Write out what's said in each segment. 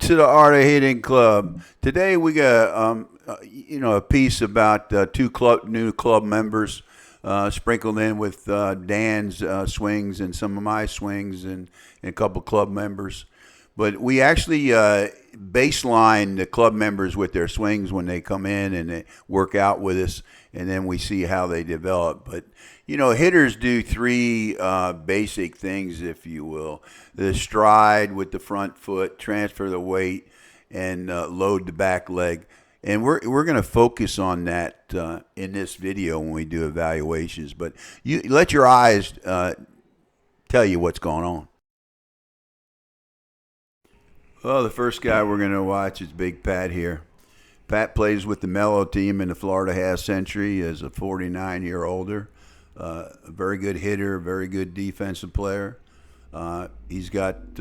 to the Art of Hitting Club. Today we got a piece about new club members sprinkled in with Dan's swings and some of my swings and a couple club members. But we actually baseline the club members with their swings when they come in and they work out with us, and then we see how they develop. But hitters do three basic things, if you will: the stride with the front foot, transfer the weight, and load the back leg. And we're going to focus on that in this video when we do evaluations. But you let your eyes tell you what's going on. Well, the first guy we're going to watch is Big Pat here. Pat plays with the Mellow team in the Florida Half Century as a 49-year-older. A very good hitter, very good defensive player. He's got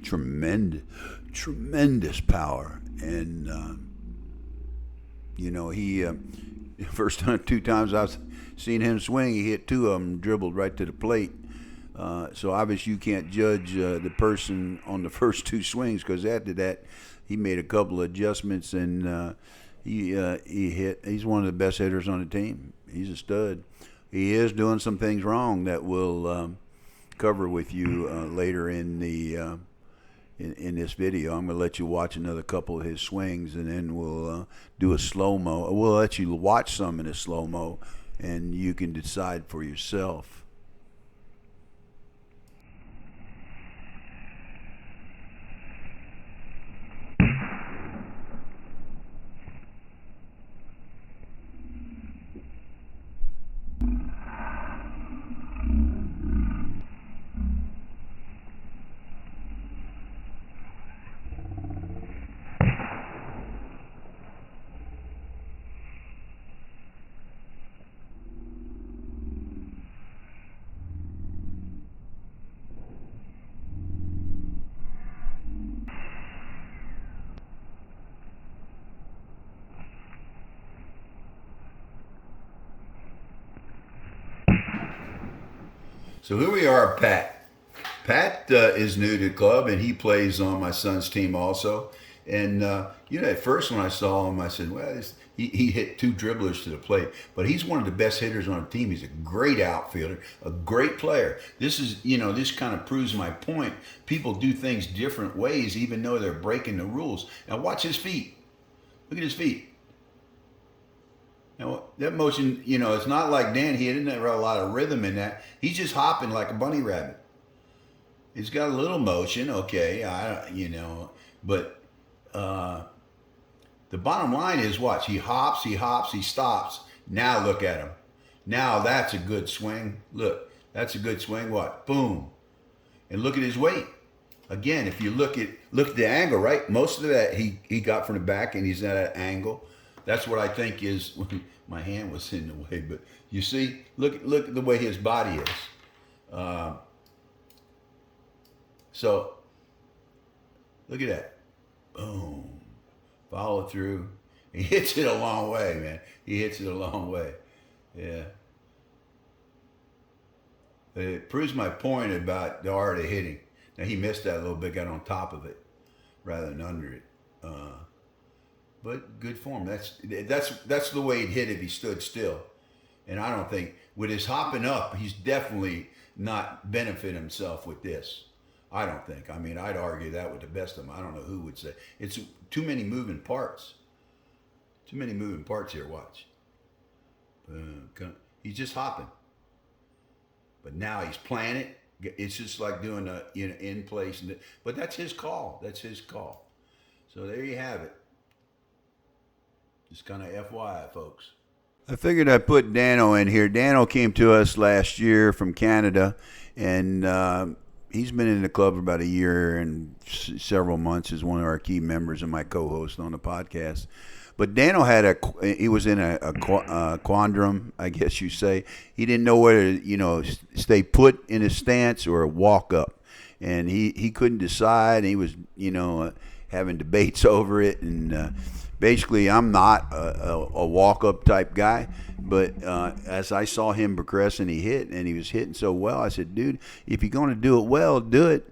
tremendous power. And, he first two times I've seen him swing, he hit two of them, dribbled right to the plate. So obviously you can't judge the person on the first two swings, because after that he made a couple of adjustments and he hit. He's one of the best hitters on the team. He's a stud. He is doing some things wrong that we'll cover with you later in the in this video. I'm going to let you watch another couple of his swings, and then we'll do a slow-mo. We'll let you watch some in the slow-mo, and you can decide for yourself. So here we are, Pat. Pat is new to the club, and he plays on my son's team also. And, at first when I saw him, I said, well, he hit two dribblers to the plate. But he's one of the best hitters on the team. He's a great outfielder, a great player. This kind of proves my point. People do things different ways, even though they're breaking the rules. Now watch his feet. Look at his feet. Now, that motion, it's not like Dan. He didn't have a lot of rhythm in that. He's just hopping like a bunny rabbit. He's got a little motion, okay, but the bottom line is, watch. He hops, he stops. Now look at him. Now that's a good swing. Look, that's a good swing. What? Boom. And look at his weight. Again, if you look at the angle, right? Most of that he got from the back, and he's at an angle. That's what I think is. My hand was in the way, but you see, look at the way his body is. So look at that. Boom. Follow through. He hits it a long way, man. He hits it a long way. Yeah. It proves my point about the art of hitting. Now he missed that a little bit, got on top of it rather than under it. But good form. That's the way he'd hit if he stood still. And I don't think, with his hopping up, he's definitely not benefit himself with this. I don't think. I mean, I'd argue that with the best of them. I don't know who would say. It's too many moving parts. Too many moving parts here. Watch. He's just hopping. But now he's playing it. It's just like doing a in place. But that's his call. That's his call. So there you have it. Just kind of FYI, folks. I figured I'd put Dano in here. Dano came to us last year from Canada, and he's been in the club for about a year and several months as one of our key members and my co-host on the podcast. But Dano he was in a quandrum, I guess you say. He didn't know whether stay put in his stance or walk up, and he couldn't decide. He was having debates over it, and basically I'm not a walk up type guy. But as I saw him progress and he hit, and he was hitting so well, I said, dude, if you're going to do it well, do it.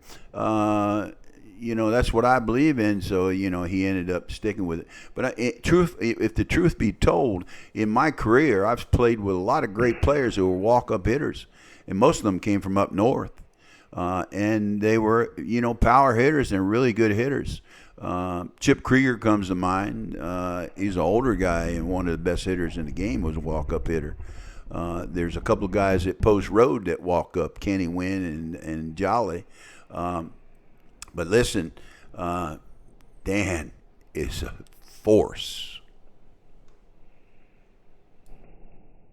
that's what I believe in. So, he ended up sticking with it. But if the truth be told, in my career, I've played with a lot of great players who were walk-up hitters, and most of them came from up north. And they were, power hitters and really good hitters. Chip Krieger comes to mind. He's an older guy and one of the best hitters in the game, was a walk-up hitter. There's a couple of guys at Post Road that walk up, Kenny Wynn and Jolly. But listen, Dan is a force.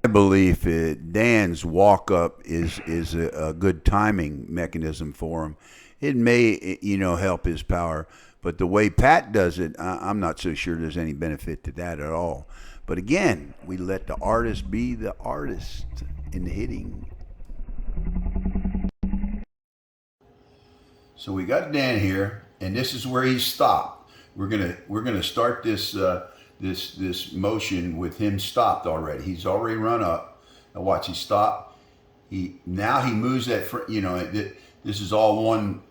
My belief is Dan's walk up is a good timing mechanism for him. It may help his power, but the way Pat does it, I'm not so sure there's any benefit to that at all. But again, we let the artist be the artist in the hitting. So we got Dan here, and this is where he stopped. We're gonna start this this motion with him stopped already. He's already run up. Now watch, he stopped. Now he moves that. This is all one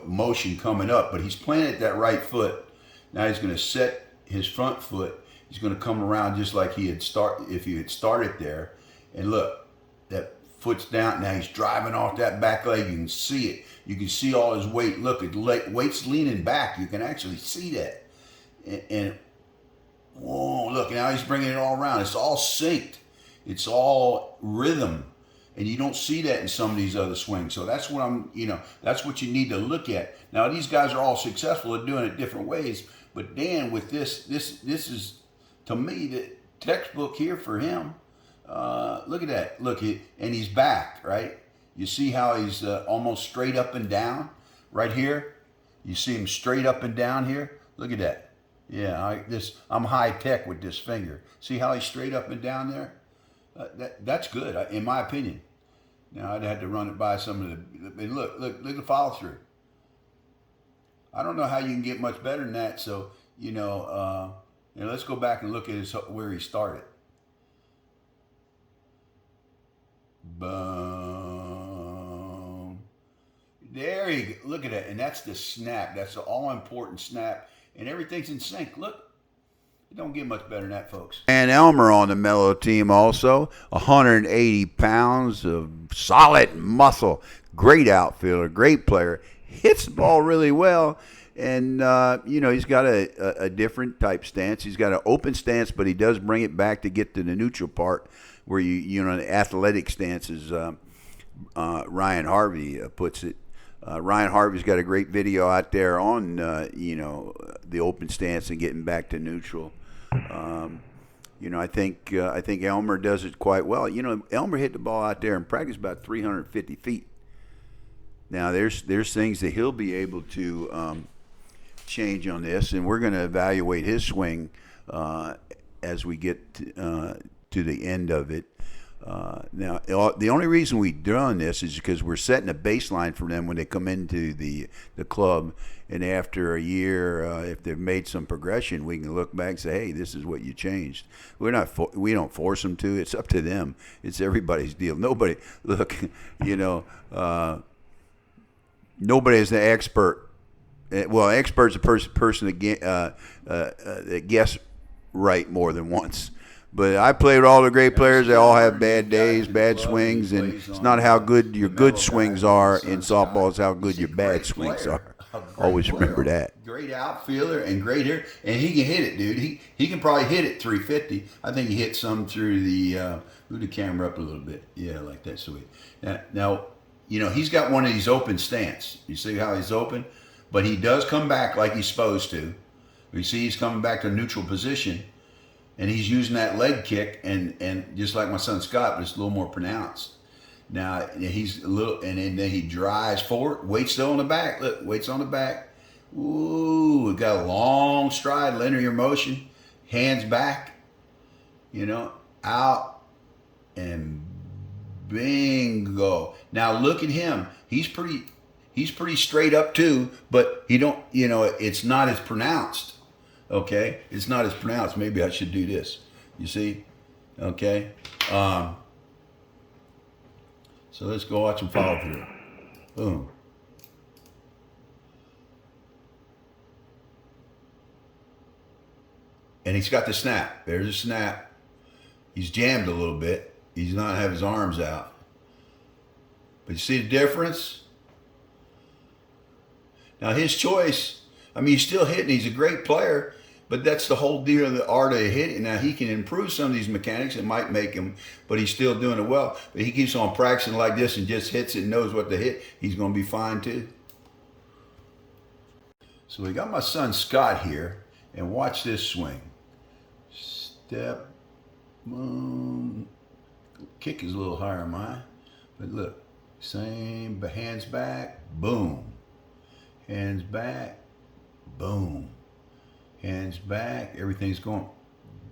motion coming up, but he's planted that right foot. Now he's gonna set his front foot. He's gonna come around just like if he had started there, and look, that foot's down. Now he's driving off that back leg. You can see it. You can see all his weight. Look, weight's leaning back. You can actually see that. And whoa, look, now he's bringing it all around. It's all synced. It's all rhythm. And you don't see that in some of these other swings. So that's what that's what you need to look at. Now, these guys are all successful at doing it different ways. But Dan, with this is, to me, the textbook here for him. Look at that. Look, and he's back, right? You see how he's almost straight up and down right here? You see him straight up and down here? Look at that. Yeah, I'm high tech with this finger. See how he's straight up and down there? That's good, in my opinion. Now, I'd have to run it by some of the... Look at the follow through. I don't know how you can get much better than that. So, let's go back and look at where he started. Boom. There you go. Look at that. And that's the snap. That's the all-important snap. And everything's in sync. Look. It don't get much better than that, folks. And Elmer on the Mellow team also. 180 pounds of solid muscle. Great outfielder. Great player. Hits the ball really well. And, he's got a different type stance. He's got an open stance, but he does bring it back to get to the neutral part where the athletic stance is Ryan Harvey puts it. Ryan Harvey's got a great video out there on, the open stance and getting back to neutral. I think Elmer does it quite well. Elmer hit the ball out there in practice about 350 feet. Now, there's things that he'll be able to change on this, and we're going to evaluate his swing as we get to the end of it. Now, the only reason we've done this is because we're setting a baseline for them when they come into the club, and after a year, if they've made some progression, we can look back and say, "Hey, this is what you changed." We don't force them to. It's up to them. It's everybody's deal. Nobody nobody is the expert. Well, expert's a person that guess right more than once. But I played with all the great players. They all have bad days, bad swings, and it's not how good your good swings are in softball. It's how good your bad swings are. Always remember that. Great outfielder and great hitter, and he can hit it, dude. He can probably hit it 350. I think he hit some through the move the camera up a little bit. Yeah, like that. Sweet. Now, he's got one of these open stance. You see how he's open, but he does come back like he's supposed to. You see, he's coming back to neutral position. And he's using that leg kick, and just like my son Scott, but it's a little more pronounced. Now he's a little, and then he drives forward, weight still on the back. Look, weight's on the back. Ooh, we got a long stride, linear motion, hands back, out, and bingo. Now look at him. He's pretty straight up too, but it's not as pronounced. Okay, it's not as pronounced. Maybe I should do this. You see? Okay. So let's go watch him follow through. Boom. And he's got the snap. There's a snap. He's jammed a little bit. He's not have his arms out. But you see the difference? Now his choice, I mean, he's still hitting. He's a great player, but that's the whole deal of the art of hitting. Now he can improve some of these mechanics. It might make him, but he's still doing it well. But he keeps on practicing like this and just hits it and knows what to hit. He's going to be fine too. So we got my son Scott here, and watch this swing. Step, boom. Kick is a little higher than mine, but look, same, but hands back, boom. Hands back, boom. Hands back, everything's going,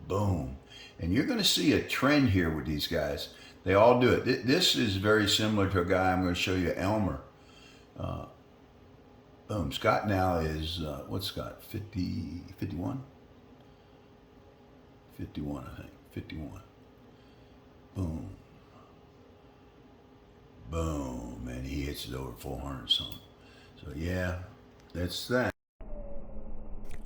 boom. And you're going to see a trend here with these guys. They all do it. This is very similar to a guy I'm going to show you, Elmer. Boom. Scott now is, what's Scott, 50, 51? 51, I think, 51. Boom. Boom. And he hits it over 400 something. So yeah, that's that.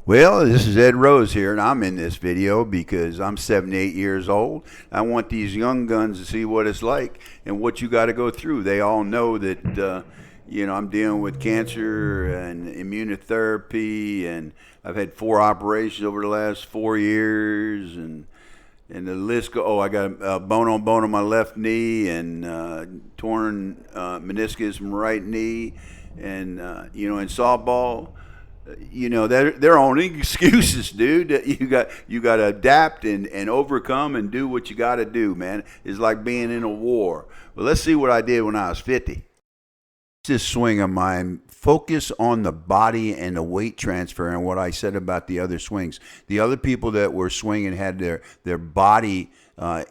Well, this is Ed Rose here, and I'm in this video because I'm 78 years old. I want these young guns to see what it's like and what you got to go through. They all know that, I'm dealing with cancer and immunotherapy, and I've had 4 operations over the last 4 years, and the list go. Oh, I got a bone on my left knee, and torn meniscus in my right knee, and in softball. They're only excuses, dude. You got to adapt and overcome and do what you got to do, man. It's like being in a war. Well, let's see what I did when I was 50. This swing of mine, focus on the body and the weight transfer and what I said about the other swings. The other people that were swinging had their body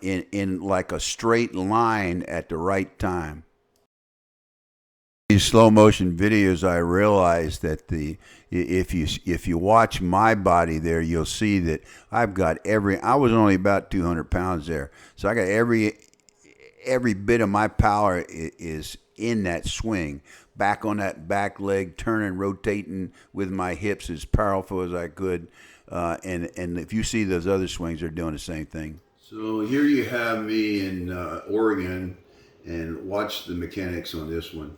in like a straight line at the right time. These slow motion videos, I realized that if you watch my body there, you'll see that I've got I was only about 200 pounds there, so I got every bit of my power is in that swing, back on that back leg, turning, rotating with my hips as powerful as I could, and if you see those other swings, they're doing the same thing. So here you have me in Oregon, and watch the mechanics on this one.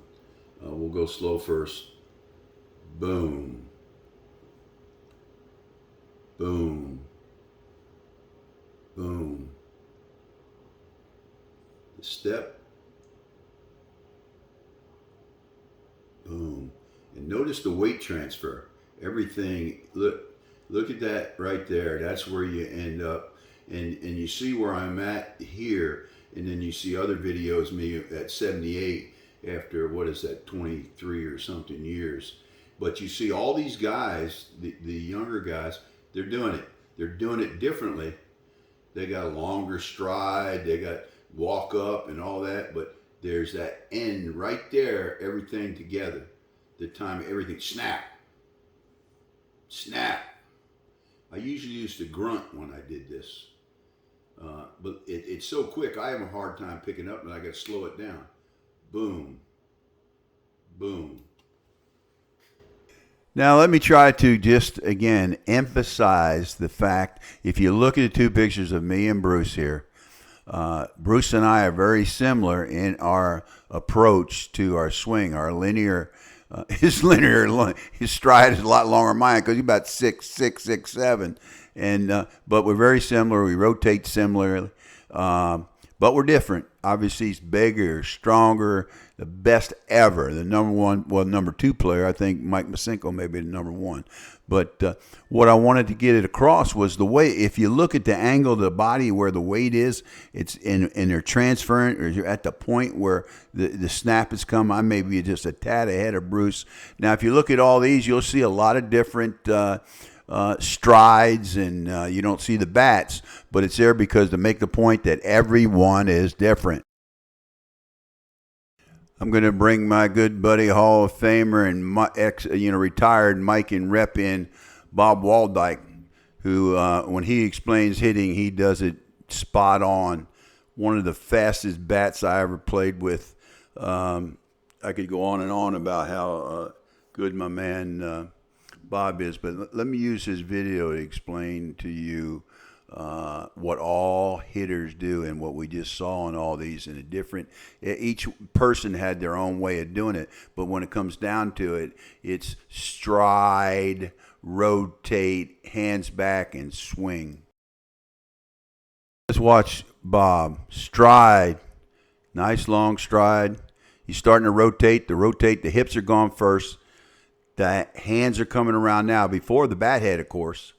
We'll go slow first. Boom. Boom. Boom. The step. Boom. And notice the weight transfer. Everything, look at that right there. That's where you end up. And you see where I'm at here. And then you see other videos, me at 78. After, what is that, 23 or something years. But you see all these guys, the younger guys, they're doing it. They're doing it differently. They got a longer stride, they got walk up and all that, but there's that end right there, everything together. The time, everything, snap. Snap. I usually used to grunt when I did this. But it's so quick, I have a hard time picking up, and I got to slow it down. Boom. Boom. Now let me try to just again emphasize the fact, if you look at the 2 pictures of me and Bruce here, Bruce and I are very similar in our approach to our swing, our linear. His stride is a lot longer than mine because he's about 6'6", 6'7", and but we're very similar. We rotate similarly. But we're different. Obviously, he's bigger, stronger, the best ever. The number 2 player, I think Mike Masenko may be the number 1. But what I wanted to get it across was the way, if you look at the angle of the body where the weight is, it's in they're transferring, or you're at the point where the snap has come. I may be just a tad ahead of Bruce. Now, if you look at all these, you'll see a lot of different strides, and you don't see the bats, but it's there because to make the point that everyone is different. I'm going to bring my good buddy, Hall of Famer and retired Mike and rep in, Bob Waldyke, who when he explains hitting, he does it spot on. One of the fastest bats I ever played with. I could go on and on about how good my man Bob is, but let me use his video to explain to you what all hitters do and what we just saw in all these in a different. Each person had their own way of doing it, but when it comes down to it, it's stride, rotate, hands back, and swing. Let's watch Bob. Stride. Nice long stride. He's starting to rotate. The hips are gone first. The hands are coming around now before the bat head, of course.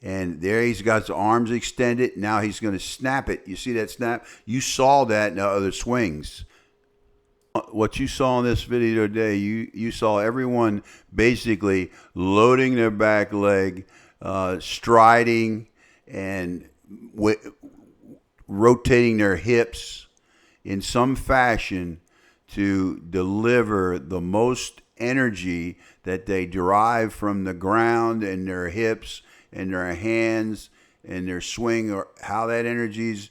And there he's got his arms extended. Now he's going to snap it. You see that snap? You saw that in the other swings. What you saw in this video today, you saw everyone basically loading their back leg, striding, and rotating their hips in some fashion to deliver the most energy that they derive from the ground and their hips and their hands and their swing, or how that energy's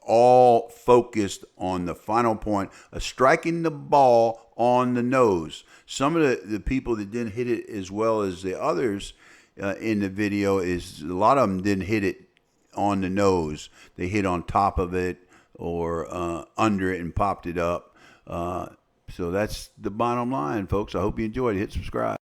all focused on the final point of striking the ball on the nose. Some of the people that didn't hit it as well as the others in the video, is a lot of them didn't hit it on the nose. They hit on top of it or under it and popped it up. So that's the bottom line, folks. I hope you enjoyed it. Hit subscribe.